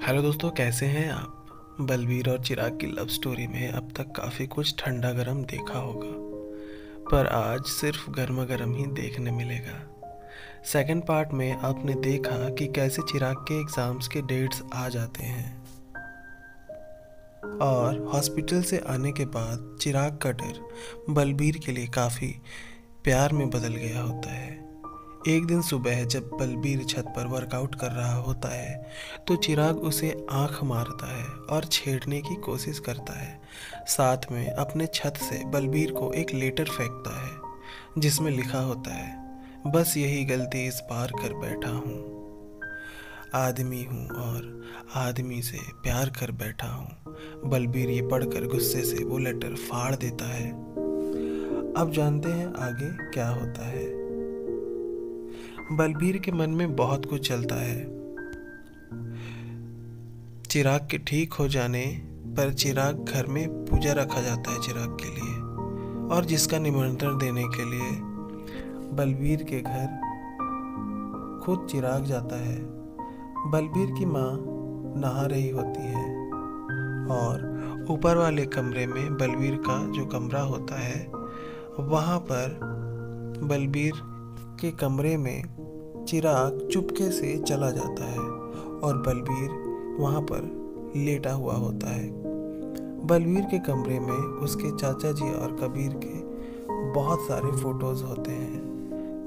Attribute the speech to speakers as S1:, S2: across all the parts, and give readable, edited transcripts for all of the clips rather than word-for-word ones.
S1: Hello दोस्तों, कैसे हैं आप। बलबीर और चिराग की लव स्टोरी में अब तक काफ़ी कुछ ठंडा गरम देखा होगा, पर आज सिर्फ गर्मा गर्म ही देखने मिलेगा। सेकंड पार्ट में आपने देखा कि कैसे चिराग के एग्ज़ाम्स के डेट्स आ जाते हैं और हॉस्पिटल से आने के बाद चिराग का डर बलबीर के लिए काफ़ी प्यार में बदल गया होता है। एक दिन सुबह जब बलबीर छत पर वर्कआउट कर रहा होता है तो चिराग उसे आंख मारता है और छेड़ने की कोशिश करता है। साथ में अपने छत से बलबीर को एक लेटर फेंकता है जिसमें लिखा होता है, बस यही गलती इस बार कर बैठा हूँ। आदमी हूँ और आदमी से प्यार कर बैठा हूँ। बलबीर ये पढ़कर गुस्से से वो लेटर फाड़ देता है। अब जानते हैं आगे क्या होता है। बलबीर के मन में बहुत कुछ चलता है। चिराग के ठीक हो जाने पर चिराग घर में पूजा रखा जाता है चिराग के लिए, और जिसका निमंत्रण देने के लिए बलबीर के घर खुद चिराग जाता है। बलबीर की माँ नहा रही होती है और ऊपर वाले कमरे में बलबीर का जो कमरा होता है वहाँ पर बलबीर के कमरे में चिराग चुपके से चला जाता है और बलबीर वहाँ पर लेटा हुआ होता है। बलबीर के कमरे में उसके चाचा जी और कबीर के बहुत सारे फोटोज़ होते हैं।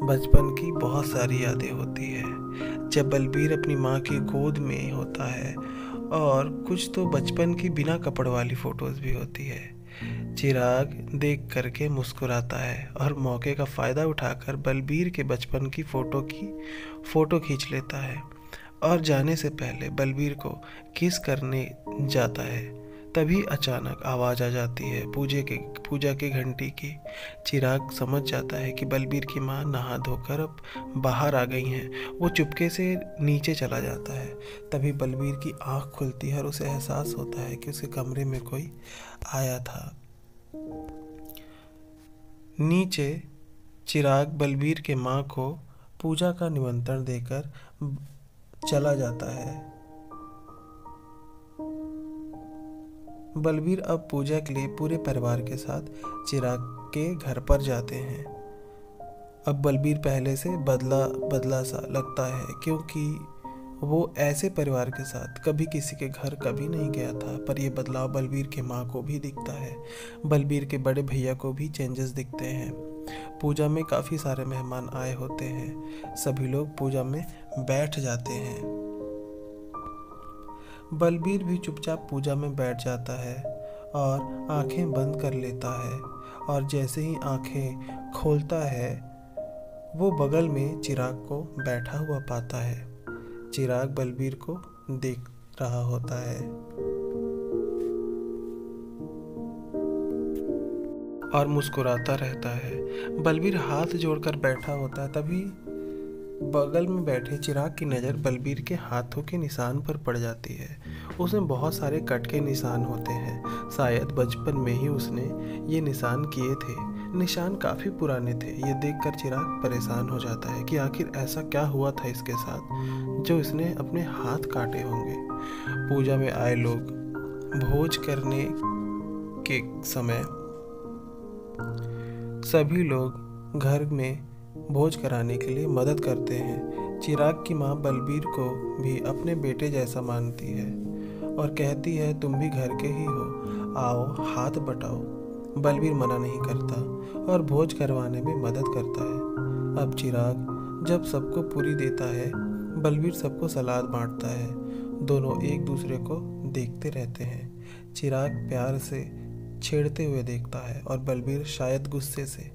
S1: बचपन की बहुत सारी यादें होती है जब बलबीर अपनी माँ की गोद में होता है, और कुछ तो बचपन की बिना कपड़ वाली फ़ोटोज़ भी होती है। चिराग देख करके मुस्कुराता है और मौके का फ़ायदा उठाकर बलबीर के बचपन की फ़ोटो खींच लेता है और जाने से पहले बलबीर को किस करने जाता है। तभी अचानक आवाज़ आ जाती है पूजा के घंटी की। चिराग समझ जाता है कि बलबीर की माँ नहा धोकर अब बाहर आ गई हैं। वो चुपके से नीचे चला जाता है। तभी बलबीर की आँख खुलती है और उसे एहसास होता है कि उसके कमरे में कोई आया था। नीचे चिराग बलबीर के माँ को पूजा का निमंत्रण देकर चला जाता है। बलबीर अब पूजा के लिए पूरे परिवार के साथ चिराग के घर पर जाते हैं। अब बलबीर पहले से बदला बदला सा लगता है, क्योंकि वो ऐसे परिवार के साथ कभी किसी के घर कभी नहीं गया था। पर ये बदलाव बलबीर के माँ को भी दिखता है। बलबीर के बड़े भैया को भी चेंजेस दिखते हैं। पूजा में काफ़ी सारे मेहमान आए होते हैं। सभी लोग पूजा में बैठ जाते हैं। बलबीर भी चुपचाप पूजा में बैठ जाता है और आंखें बंद कर लेता है, और जैसे ही आंखें खोलता है वो बगल में चिराग को बैठा हुआ पाता है। चिराग बलबीर को देख रहा होता है और मुस्कुराता रहता है। बलबीर हाथ जोड़कर बैठा होता है। तभी बगल में बैठे चिराग की नज़र बलबीर के हाथों के निशान पर पड़ जाती है। उसमें बहुत सारे कट के निशान होते हैं। शायद बचपन में ही उसने ये निशान किए थे। निशान काफ़ी पुराने थे। ये देखकर चिराग परेशान हो जाता है कि आखिर ऐसा क्या हुआ था इसके साथ जो इसने अपने हाथ काटे होंगे। पूजा में आए लोग भोज करने के समय सभी लोग घर में भोज कराने के लिए मदद करते हैं। चिराग की माँ बलबीर को भी अपने बेटे जैसा मानती है और कहती है, तुम भी घर के ही हो, आओ हाथ बटाओ। बलबीर मना नहीं करता और भोज करवाने में मदद करता है। अब चिराग जब सबको पूरी देता है, बलबीर सबको सलाद बांटता है। दोनों एक दूसरे को देखते रहते हैं। चिराग प्यार से छेड़ते हुए देखता है और बलबीर शायद गुस्से से।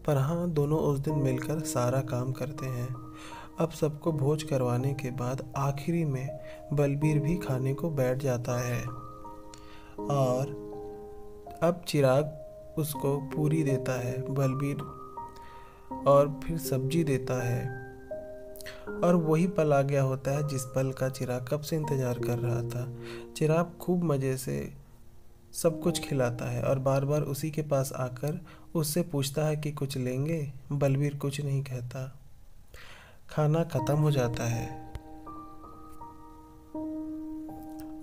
S1: पर हाँ, दोनों उस दिन मिलकर सारा काम करते हैं। अब सबको भोज करवाने के बाद आखिरी में बलबीर भी खाने को बैठ जाता है और अब चिराग उसको पूरी देता है बलबीर, और फिर सब्जी देता है। और वही पल आ गया होता है जिस पल का चिराग कब से इंतज़ार कर रहा था। चिराग खूब मज़े से सब कुछ खिलाता है और बार बार उसी के पास आकर उससे पूछता है कि कुछ लेंगे। बलबीर कुछ नहीं कहता। खाना ख़त्म हो जाता है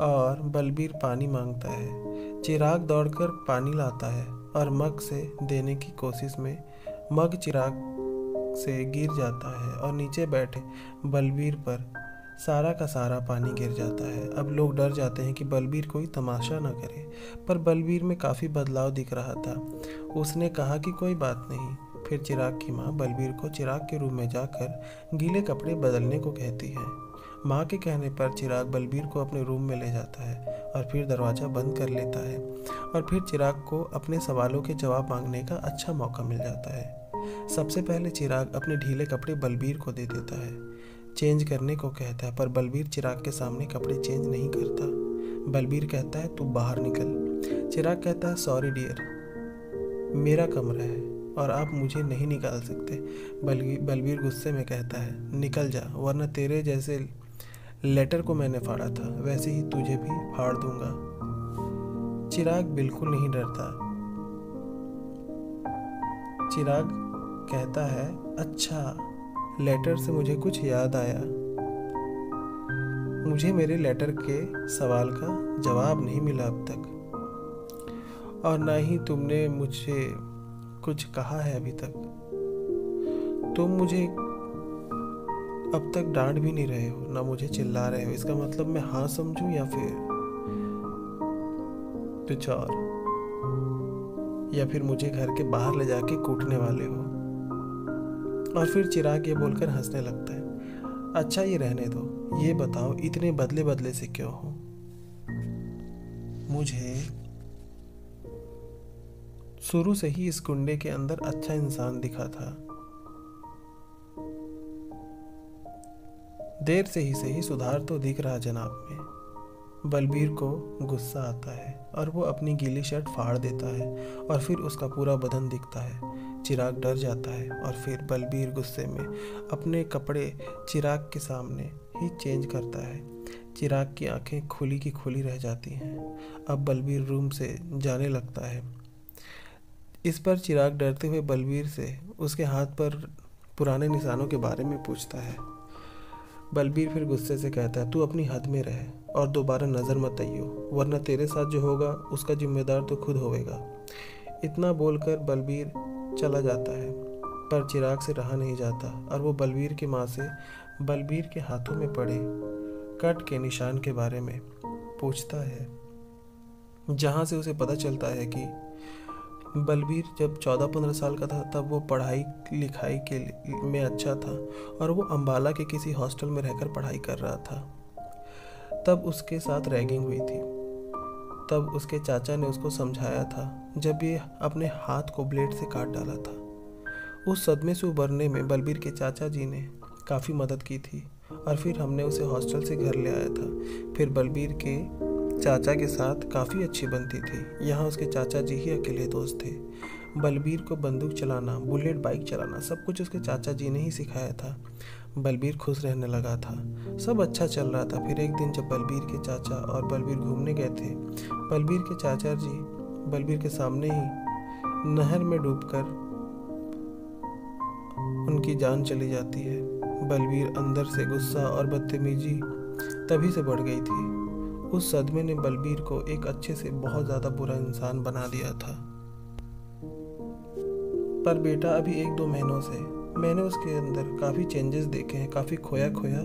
S1: और बलबीर पानी मांगता है। चिराग दौड़कर पानी लाता है और मग से देने की कोशिश में मग चिराग से गिर जाता है और नीचे बैठे बलबीर पर सारा का सारा पानी गिर जाता है। अब लोग डर जाते हैं कि बलबीर कोई तमाशा न करे, पर बलबीर में काफ़ी बदलाव दिख रहा था। उसने कहा कि कोई बात नहीं। फिर चिराग की माँ बलबीर को चिराग के रूम में जाकर गीले कपड़े बदलने को कहती है। माँ के कहने पर चिराग बलबीर को अपने रूम में ले जाता है और फिर दरवाज़ा बंद कर लेता है और फिर चिराग को अपने सवालों के जवाब मांगने का अच्छा मौका मिल जाता है। सबसे पहले चिराग अपने ढीले कपड़े बलबीर को दे देता है, चेंज करने को कहता है, पर बलबीर चिराग के सामने कपड़े चेंज नहीं करता। बलबीर कहता है तू बाहर निकल। चिराग कहता है सॉरी डियर, मेरा कमरा है और आप मुझे नहीं निकाल सकते। बलबीर गुस्से में कहता है निकल जा, वरना तेरे जैसे लेटर को मैंने फाड़ा था वैसे ही तुझे भी फाड़ दूंगा। चिराग बिल्कुल नहीं डरता। चिराग कहता है अच्छा, लेटर से मुझे कुछ याद आया। मुझे मेरे लेटर के सवाल का जवाब नहीं मिला अब तक, और ना ही तुमने मुझे कुछ कहा है अभी तक। तुम मुझे अब तक डांट भी नहीं रहे हो, ना मुझे चिल्ला रहे हो। इसका मतलब मैं हाँ समझूं या फिर कुछ या फिर मुझे घर के बाहर ले जाके कूटने वाले हो। और फिर चिराग ये बोलकर हंसने लगता है। अच्छा ये रहने दो, ये बताओ इतने बदले बदले से क्यों हो? मुझे शुरू से ही इस गुंडे के अंदर अच्छा इंसान दिखा था। देर से ही सही सुधार तो दिख रहा जनाब में। बलबीर को गुस्सा आता है और वो अपनी गीली शर्ट फाड़ देता है और फिर उसका पूरा बदन दिखता है। चिराग डर जाता है और फिर बलबीर गुस्से में अपने कपड़े चिराग के सामने ही चेंज करता है। चिराग की आंखें खुली की खुली रह जाती हैं। अब बलबीर रूम से जाने लगता है। इस पर चिराग डरते हुए बलबीर से उसके हाथ पर पुराने निशानों के बारे में पूछता है। बलबीर फिर गुस्से से कहता है तू अपनी हद में रह और दोबारा नज़र मत आइयो, वरना तेरे साथ जो होगा उसका जिम्मेदार तो खुद होवेगा। इतना बोलकर बलबीर चला जाता है, पर चिराग से रहा नहीं जाता और वो बलबीर की माँ से बलबीर के हाथों में पड़े कट के निशान के बारे में पूछता है, जहाँ से उसे पता चलता है कि बलबीर जब 14-15 साल का था तब वो पढ़ाई लिखाई में अच्छा था और वो अम्बाला के किसी हॉस्टल में रहकर पढ़ाई कर रहा था। तब उसके साथ रैगिंग हुई थी। तब उसके चाचा ने उसको समझाया था जब ये अपने हाथ को ब्लेड से काट डाला था। उस सदमे से उबरने में बलबीर के चाचा जी ने काफ़ी मदद की थी और फिर हमने उसे हॉस्टल से घर ले आया था। फिर बलबीर के चाचा के साथ काफ़ी अच्छी बनती थी। यहाँ उसके चाचा जी ही अकेले दोस्त थे। बलबीर को बंदूक चलाना, बुलेट बाइक चलाना सब कुछ उसके चाचा जी ने ही सिखाया था। बलबीर खुश रहने लगा था, सब अच्छा चल रहा था। फिर एक दिन जब बलबीर के चाचा और बलबीर घूमने गए थे, बलबीर के चाचा जी बलबीर के सामने ही नहर में डूबकर उनकी जान चली जाती है। बलबीर अंदर से गुस्सा और बदतमीजी तभी से बढ़ गई थी। उस सदमे ने बलबीर को एक अच्छे से बहुत ज़्यादा बुरा इंसान बना दिया था। पर बेटा अभी 1-2 महीनों से मैंने उसके अंदर काफ़ी चेंजेस देखे हैं। काफ़ी खोया खोया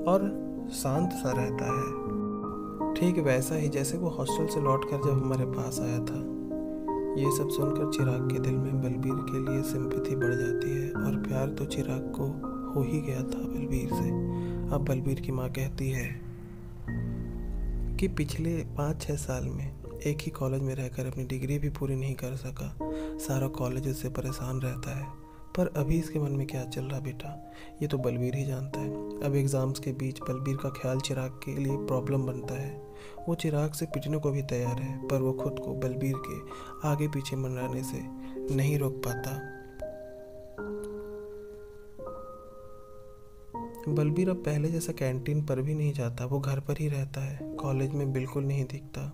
S1: और शांत सा रहता है, ठीक वैसा ही जैसे वो हॉस्टल से लौटकर जब हमारे पास आया था। ये सब सुनकर चिराग के दिल में बलबीर के लिए सिंपैथी बढ़ जाती है और प्यार तो चिराग को हो ही गया था बलबीर से। अब बलबीर की माँ कहती है कि पिछले 5-6 साल में एक ही कॉलेज में रहकर अपनी डिग्री भी पूरी नहीं कर सका। सारा कॉलेज उससे परेशान रहता है, पर अभी इसके मन में क्या चल रहा बेटा ये तो बलबीर ही जानता है। अब एग्ज़ाम्स के बीच बलबीर का ख्याल चिराग के लिए प्रॉब्लम बनता है। वो चिराग से पिटने को भी तैयार है, पर वो खुद को बलबीर के आगे पीछे मंडराने से नहीं रोक पाता। बलबीर अब पहले जैसा कैंटीन पर भी नहीं जाता, वो घर पर ही रहता है। कॉलेज में बिल्कुल नहीं दिखता।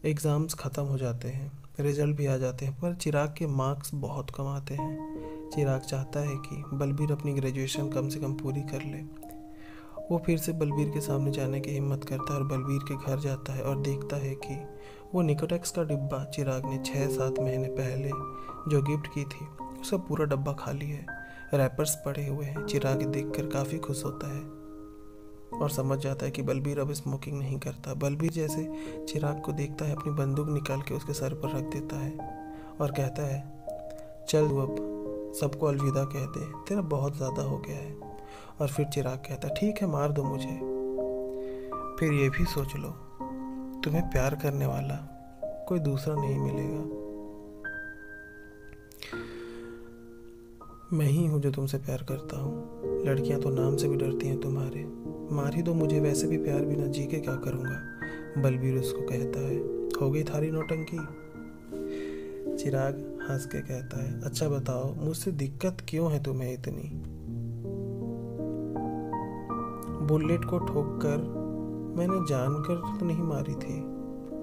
S1: एग्ज़ाम्स ख़त्म हो जाते हैं, रिजल्ट भी आ जाते हैं, पर चिराग के मार्क्स बहुत कम आते हैं। चिराग चाहता है कि बलबीर अपनी ग्रेजुएशन कम से कम पूरी कर ले। वो फिर से बलबीर के सामने जाने की हिम्मत करता है और बलबीर के घर जाता है और देखता है कि वो निकोटेक्स का डिब्बा चिराग ने 6-7 महीने पहले जो गिफ्ट की थी उसका पूरा डब्बा खाली है, रैपर्स पड़े हुए हैं। चिराग देखकर काफ़ी खुश होता है और समझ जाता है कि बलबीर अब स्मोकिंग नहीं करता। बलबीर जैसे चिराग को देखता है अपनी बंदूक निकाल के उसके सर पर रख देता है और कहता है, चल तू अब सबको अलविदा कह दे, तेरा बहुत ज़्यादा हो गया है। और फिर चिराग कहता है, ठीक है मार दो मुझे, फिर ये भी सोच लो तुम्हें प्यार करने वाला कोई दूसरा नहीं मिलेगा। मैं ही हूँ जो तुमसे प्यार करता हूँ। लड़कियाँ तो नाम से भी डरती हैं तुम्हारे। मार ही दो मुझे, वैसे भी प्यार बिना जी के क्या करूँगा। बलबीर उसको कहता है, हो गई थारी नौटंकी। चिराग हंस के कहता है, अच्छा बताओ मुझसे दिक्कत क्यों है तुम्हें इतनी। बुलेट को ठोककर मैंने जानकर तो नहीं मारी थी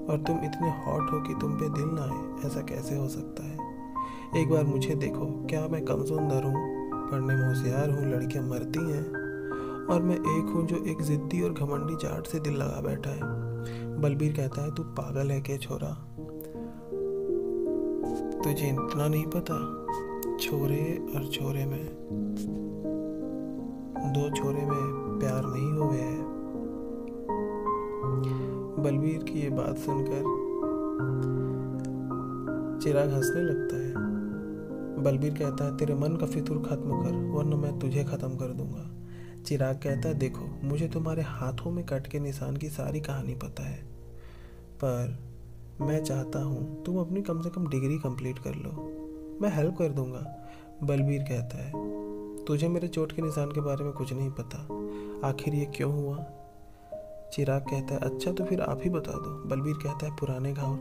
S1: और तुम इतने हॉट हो कि तुम पे दिल ना आए, ऐसा कैसे हो सकता है। एक बार मुझे देखो, क्या मैं कम सुंदर हूँ, पढ़ने में होशियार हूँ, लड़कियाँ मरती हैं और मैं एक हूँ जो एक जिद्दी और घमंडी जाट से दिल लगा बैठा है। बलबीर कहता है, तू पागल है क्या छोरा, तुझे इतना नहीं पता छोरे और छोरे में दो छोरे में प्यार नहीं हुए है। बलबीर की ये बात सुनकर चिराग हंसने लगता है। बलबीर कहता है, तेरे मन का फितूर खत्म कर वरना मैं तुझे खत्म कर दूंगा। चिराग कहता है, देखो मुझे तुम्हारे हाथों में कट के निशान की सारी कहानी पता है, पर मैं चाहता हूँ तुम अपनी कम से कम डिग्री कंप्लीट कर लो, मैं हेल्प कर दूंगा। बलबीर कहता है, तुझे मेरे चोट के निशान के बारे में कुछ नहीं पता, आखिर ये क्यों हुआ। चिराग कहता है, अच्छा तो फिर आप ही बता दो। बलबीर कहता है, पुराने घाव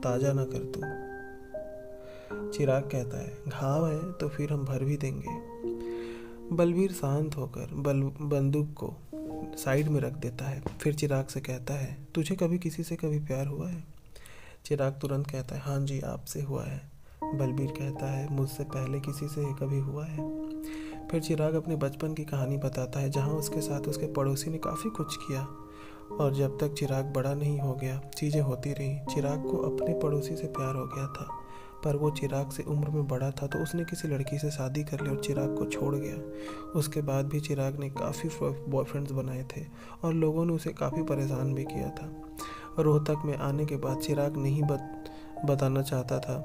S1: ताज़ा ना कर तू। चिराग कहता है, घाव है तो फिर हम भर भी देंगे। बलबीर शांत होकर बंदूक को साइड में रख देता है। फिर चिराग से कहता है, तुझे कभी किसी से कभी प्यार हुआ है। चिराग तुरंत कहता है, हाँ जी आपसे हुआ है। बलबीर कहता है, मुझसे पहले किसी से कभी हुआ है। फिर चिराग अपने बचपन की कहानी बताता है, जहाँ उसके साथ उसके पड़ोसी ने काफ़ी कुछ किया और जब तक चिराग बड़ा नहीं हो गया चीज़ें होती रहीं। चिराग को अपने पड़ोसी से प्यार हो गया था, पर वो चिराग से उम्र में बड़ा था तो उसने किसी लड़की से शादी कर ली और चिराग को छोड़ गया। उसके बाद भी चिराग ने काफ़ी बॉयफ्रेंड्स बनाए थे और लोगों ने उसे काफ़ी परेशान भी किया था। रोहतक में आने के बाद चिराग नहीं बताना चाहता था,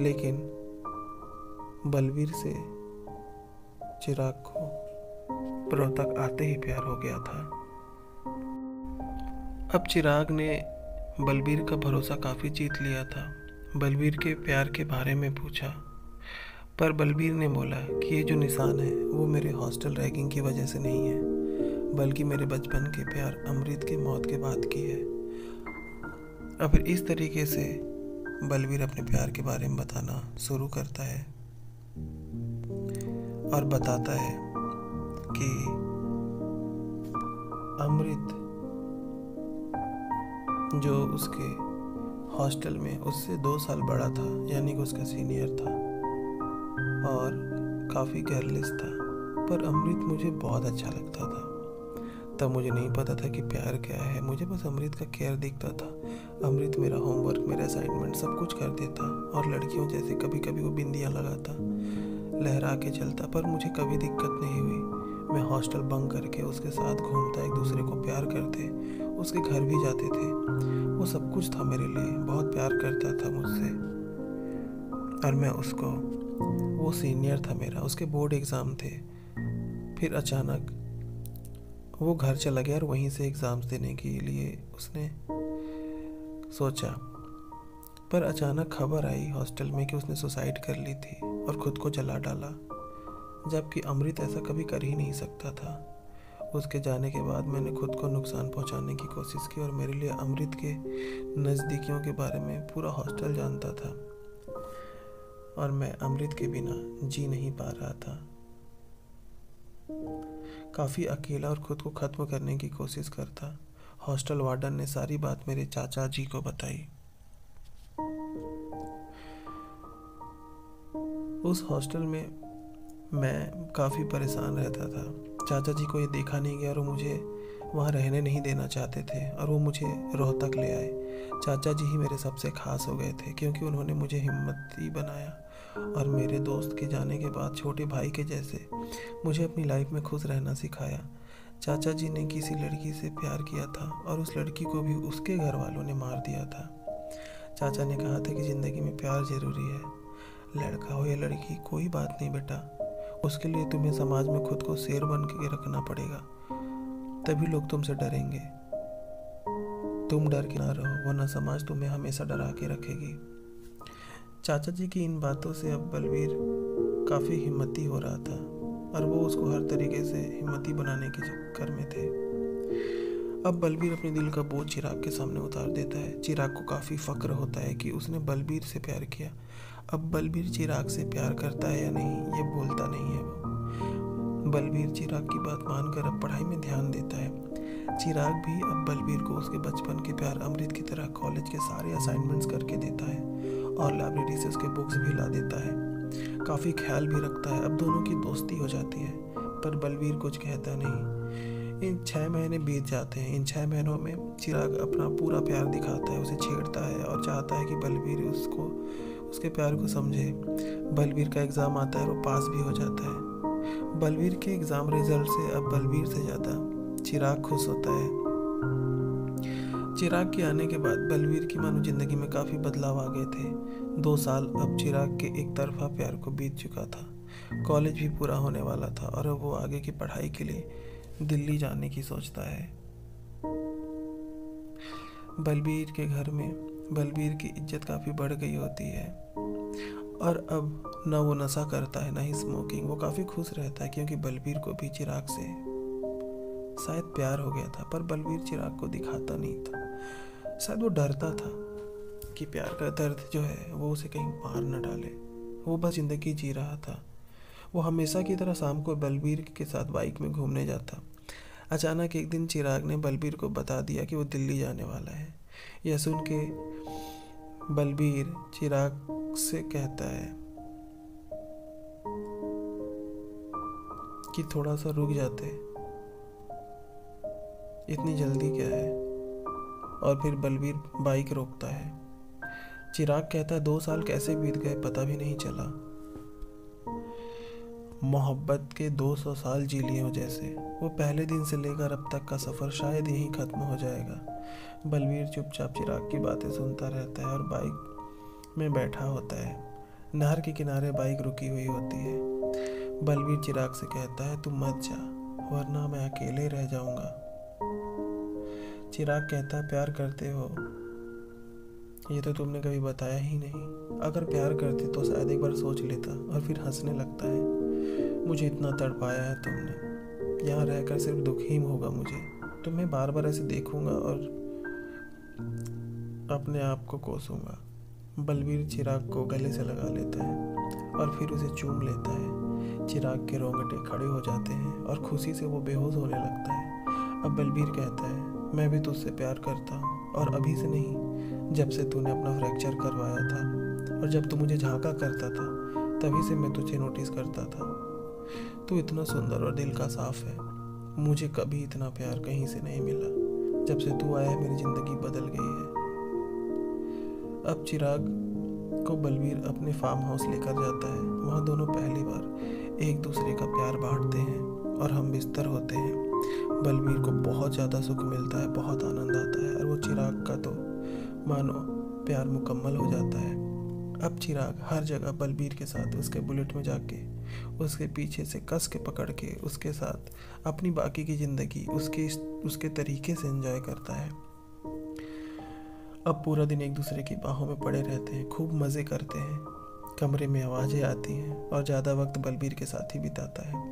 S1: लेकिन बलबीर से चिराग को रोहतक आते ही प्यार हो गया था। अब चिराग ने बलबीर का भरोसा काफ़ी जीत लिया था। बलबीर के प्यार के बारे में पूछा, पर बलबीर ने बोला कि ये जो निशान है वो मेरे हॉस्टल रैगिंग की वजह से नहीं है, बल्कि मेरे बचपन के प्यार अमृत की मौत के बाद की है। अब इस तरीके से बलबीर अपने प्यार के बारे में बताना शुरू करता है और बताता है कि अमृत जो उसके हॉस्टल में उससे 2 साल बड़ा था, यानी कि उसका सीनियर था और काफ़ी केयरलेस था, पर अमृत मुझे बहुत अच्छा लगता था। तब मुझे नहीं पता था कि प्यार क्या है, मुझे बस अमृत का केयर दिखता था। अमृत मेरा होमवर्क, मेरा असाइनमेंट सब कुछ कर देता और लड़कियों जैसे कभी कभी वो बिंदियाँ लगाता, लहरा के चलता, पर मुझे कभी दिक्कत नहीं हुई। मैं हॉस्टल बंक करके उसके साथ घूमता, एक दूसरे को प्यार करते, उसके घर भी जाते थे। वो सब कुछ था मेरे लिए, बहुत प्यार करता था मुझसे और मैं उसको, वो सीनियर था मेरा, उसके बोर्ड एग्ज़ाम थे। फिर अचानक वो घर चला गया और वहीं से एग्ज़ाम्स देने के लिए उसने सोचा, पर अचानक खबर आई हॉस्टल में कि उसने सुसाइड कर ली थी और ख़ुद को जला डाला, जबकि अमृत ऐसा कभी कर ही नहीं सकता था। उसके जाने के बाद मैंने खुद को नुकसान पहुंचाने की कोशिश की और मेरे लिए अमृत के नज़दीकियों के बारे में पूरा हॉस्टल जानता था और मैं अमृत के बिना जी नहीं पा रहा था। काफ़ी अकेला और खुद को ख़त्म करने की कोशिश करता। हॉस्टल वार्डन ने सारी बात मेरे चाचा जी को बताई। उस हॉस्टल में मैं काफ़ी परेशान रहता था। चाचा जी को ये देखा नहीं गया और वो मुझे वहाँ रहने नहीं देना चाहते थे और वो मुझे रोहतक ले आए। चाचा जी ही मेरे सबसे खास हो गए थे क्योंकि उन्होंने मुझे हिम्मती बनाया और मेरे दोस्त के जाने के बाद छोटे भाई के जैसे मुझे अपनी लाइफ में खुश रहना सिखाया। चाचा जी ने किसी लड़की से प्यार किया था और उस लड़की को भी उसके घर वालों ने मार दिया था। चाचा ने कहा था कि ज़िंदगी में प्यार ज़रूरी है, लड़का हो या लड़की कोई बात नहीं बेटा, उसके लिए तुम्हें समाज में खुद को शेर बन के रखना पड़ेगा, तभी लोग तुमसे डरेंगे। तुम डर के ना रहो वरना समाज तुम्हें हमेशा डरा के रखेगी। चाचा जी की इन बातों से अब बलवीर काफ़ी हिम्मती हो रहा था और वो उसको हर तरीके से हिम्मती बनाने के चक्कर में थे। अब बलवीर अपने दिल का बोझ चिराग के सामने उतार देता है। चिराग को काफ़ी फ़क्र होता है कि उसने बलवीर से प्यार किया। अब बलवीर चिराग से प्यार करता है या नहीं ये बोलता नहीं है वो। बलवीर चिराग की बात मानकर अब पढ़ाई में ध्यान देता है। चिराग भी अब बलवीर को उसके बचपन के प्यार अमृत की तरह कॉलेज के सारे असाइनमेंट्स करके देता है और लाइब्रेरी से उसके बुक्स भी ला देता है। काफ़ी ख्याल भी रखता है। अब दोनों की दोस्ती हो जाती है पर बलवीर कुछ कहता नहीं। इन 6 महीने बीत जाते हैं। इन 6 महीनों में चिराग अपना पूरा प्यार दिखाता है, उसे छेड़ता है और चाहता है कि बलवीर उसके प्यार को समझे। बलवीर का एग्ज़ाम आता है और वो पास भी हो जाता है। बलवीर के एग्ज़ाम रिजल्ट से अब बलवीर से ज़्यादा चिराग खुश होता है। चिराग के आने के बाद बलवीर की मानो ज़िंदगी में काफ़ी बदलाव आ गए थे। 2 साल अब चिराग के एक तरफा प्यार को बीत चुका था। कॉलेज भी पूरा होने वाला था और अब वो आगे की पढ़ाई के लिए दिल्ली जाने की सोचता है। बलवीर के घर में बलवीर की इज्जत काफ़ी बढ़ गई होती है और अब ना वो नशा करता है ना ही स्मोकिंग। वो काफ़ी खुश रहता है क्योंकि बलवीर को भी चिराग से शायद प्यार हो गया था पर बलवीर चिराग को दिखाता नहीं था। शायद वो डरता था कि प्यार का दर्द जो है वो उसे कहीं मार न डाले। वो बस ज़िंदगी जी रहा था। वो हमेशा की तरह शाम को बलवीर के साथ बाइक में घूमने जाता। अचानक एक दिन चिराग ने बलवीर को बता दिया कि वो दिल्ली जाने वाला है। यह सुन के बलवीर चिराग से कहता है कि थोड़ा सा रुक जाते, इतनी जल्दी क्या है। और फिर बलवीर बाइक रोकता है। चिराग कहता है 2 साल कैसे बीत गए पता भी नहीं चला, मोहब्बत के 200 साल जी लिए हो जैसे। वो पहले दिन से लेकर अब तक का सफ़र शायद यहीं ख़त्म हो जाएगा। बलवीर चुपचाप चिराग की बातें सुनता रहता है और बाइक में बैठा होता है। नहर के किनारे बाइक रुकी हुई होती है। बलवीर चिराग से कहता है तुम मत जा वरना मैं अकेले रह जाऊंगा। चिराग कहता है प्यार करते हो ये तो तुमने कभी बताया ही नहीं। अगर प्यार करते तो शायद एक बार सोच लेता। और फिर हंसने लगता है। मुझे इतना तड़पाया है तुमने, यहाँ रहकर सिर्फ दुख ही होगा मुझे। तुम्हें बार बार ऐसे देखूंगा और अपने आप को कोसूंगा। बलवीर चिराग को गले से लगा लेता है और फिर उसे चूम लेता है। चिराग के रोंगटे खड़े हो जाते हैं और खुशी से वो बेहोश होने लगता है। अब बलवीर कहता है मैं भी तुझसे प्यार करता हूँ और अभी से नहीं, जब से तूने अपना फ्रैक्चर करवाया था और जब तू मुझे झांका करता था तभी से मैं तुझे नोटिस करता था। तू इतना सुंदर और दिल का साफ है। मुझे कभी इतना प्यार कहीं से नहीं मिला। जब से तू आया है मेरी ज़िंदगी बदल गई है। अब चिराग को बलवीर अपने फार्म हाउस लेकर जाता है। वहाँ दोनों पहली बार एक दूसरे का प्यार बांटते हैं और हम बिस्तर होते हैं। बलवीर को बहुत ज़्यादा सुख मिलता है, बहुत आनंद आता है और वो चिराग का तो मानो प्यार मुकम्मल हो जाता है। अब चिराग हर जगह बलवीर के साथ उसके बुलेट में जाके उसके पीछे से कस के पकड़ के उसके साथ अपनी बाकी की ज़िंदगी उसके तरीके से एंजॉय करता है। अब पूरा दिन एक दूसरे की बाहों में पड़े रहते हैं, खूब मज़े करते हैं। कमरे में आवाज़ें आती हैं और ज़्यादा वक्त बलवीर के साथ ही बिताता है।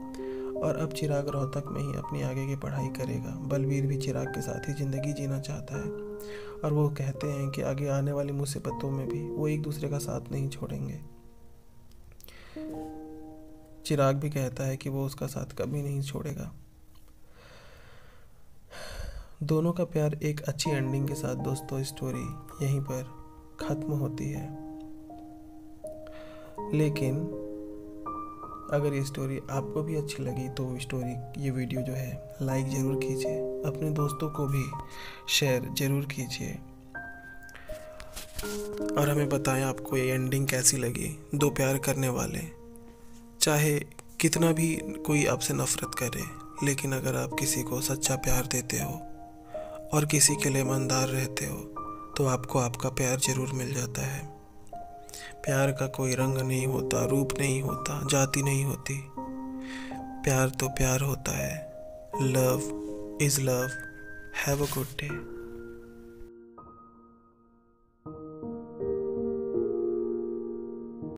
S1: और अब चिराग रोहतक में ही अपनी आगे की पढ़ाई करेगा। बलवीर भी चिराग के साथ ही ज़िंदगी जीना चाहता है और वो कहते हैं कि आगे आने वाली मुसीबतों में भी वो एक दूसरे का साथ नहीं छोड़ेंगे। चिराग भी कहता है कि वो उसका साथ कभी नहीं छोड़ेगा। दोनों का प्यार एक अच्छी एंडिंग के साथ दोस्तों स्टोरी यहीं पर ख़त्म होती है। लेकिन अगर ये स्टोरी आपको भी अच्छी लगी तो ये वीडियो जो है लाइक ज़रूर कीजिए, अपने दोस्तों को भी शेयर ज़रूर कीजिए और हमें बताएं आपको ये एंडिंग कैसी लगी। दो प्यार करने वाले, चाहे कितना भी कोई आपसे नफ़रत करे, लेकिन अगर आप किसी को सच्चा प्यार देते हो और किसी के लिए ईमानदार रहते हो तो आपको आपका प्यार ज़रूर मिल जाता है। प्यार का कोई रंग नहीं होता, रूप नहीं होता, जाति नहीं होती। प्यार तो प्यार होता है। Love is love. Have a good day.